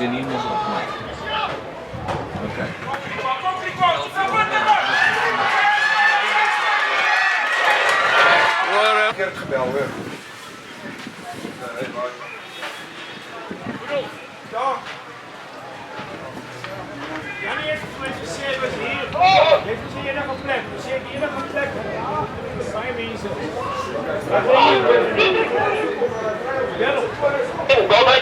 Janine is opgemaakt. Oké. Ik heb het gebeld hoor. Jannie heeft geïnteresseerd was hier. Heeft dus hier nog een plek. Dus hier nog een plek. Vijf mensen. Wat wil je?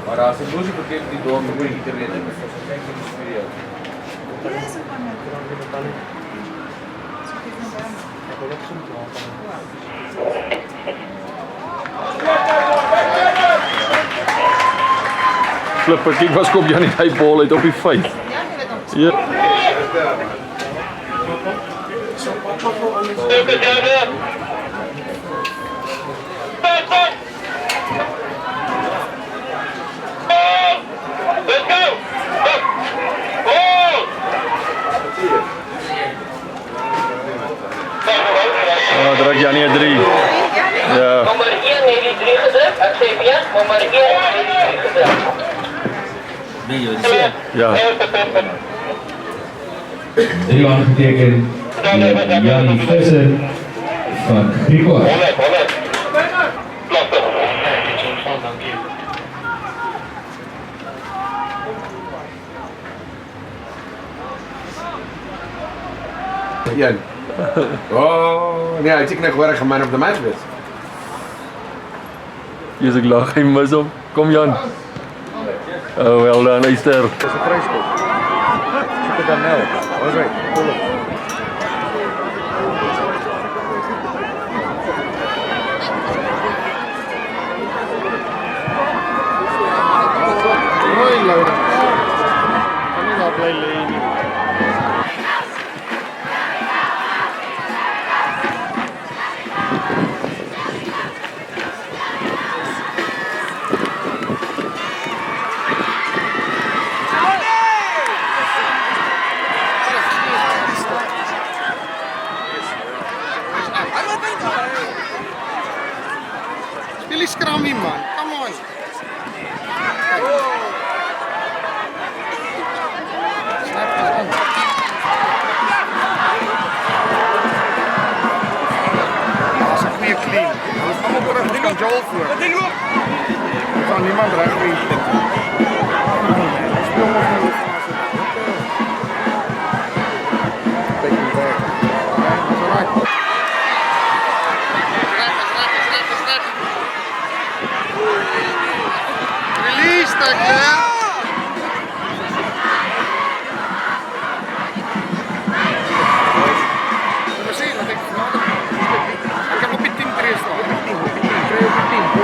Maar als ik boos op die door moet ik te redden, dus dat is een enkele video. Flipper, kijk wat komt Jannie die bal uit op je face. Ja. Oh, druk Jannie 3. Ja. Nummer 1 heeft die 3 gedrukt. CPN, nummer 1 heeft die 3 gedrukt. Ben je Ja. 3 aangetekend Jannie Visser van Griekwa. Jan. Oh, nee, ik nog wel een man op de match bent. Hier is ik lach geen mis op. Kom Jan. Oh, wel dan, Easter. Dat is een kruiskop. Zoek het dan nou. Alright, cool. Mooi, Laura. Kan niet nou blij leven. Jullie scrammy man, come on. Dat is een goede clean. Dat is allemaal voor een Joel voor. Er kan niemand recht weten. Take him back. That's alright. Release that man. Misschien dat ik heb op je team trace staan. Op je team, op je team, trace op je team.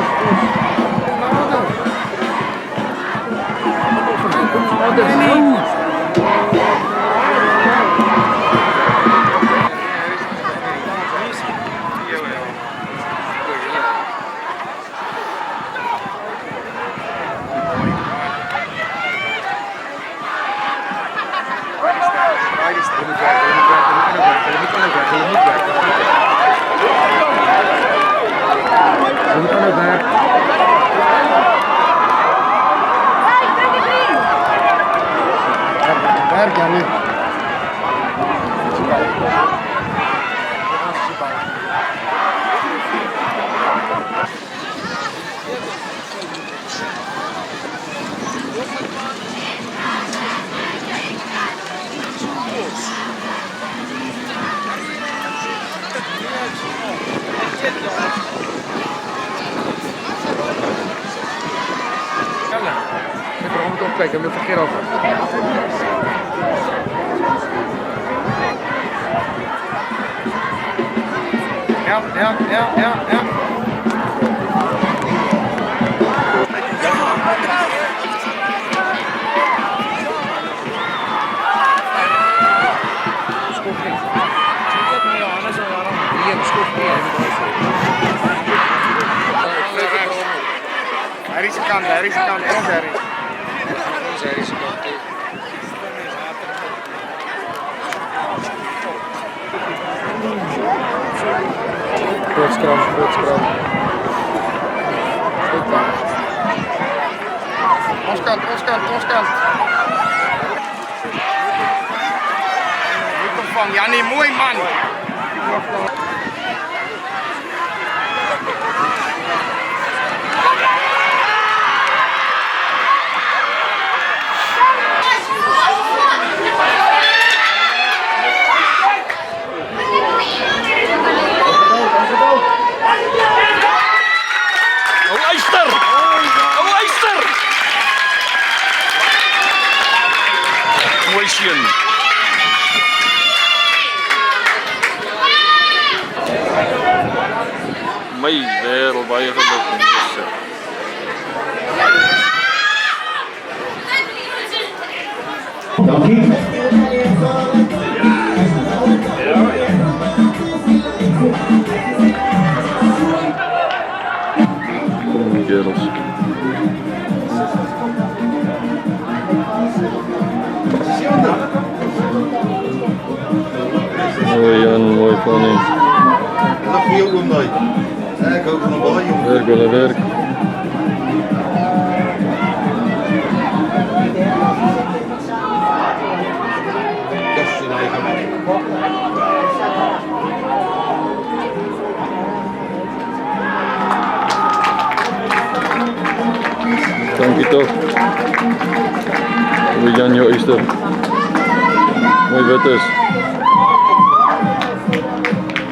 Kijk, hem verkeerd over. Ja. Daar is de kant, daar is de kant, en daar is. Daar is de kant. Grootskram. Ons kant. Goed ontvang, Jannie, mooi man. Mooi seun. My wêreld baie geluk en dis. Dankie. Kerels. Mooi Jan, mooi Fanny. Dat viel goed mee. Ik ook nog bij jongen. Werk willen werk. Dank je toch. Hoe Jan, jou is er. Mooi wet is.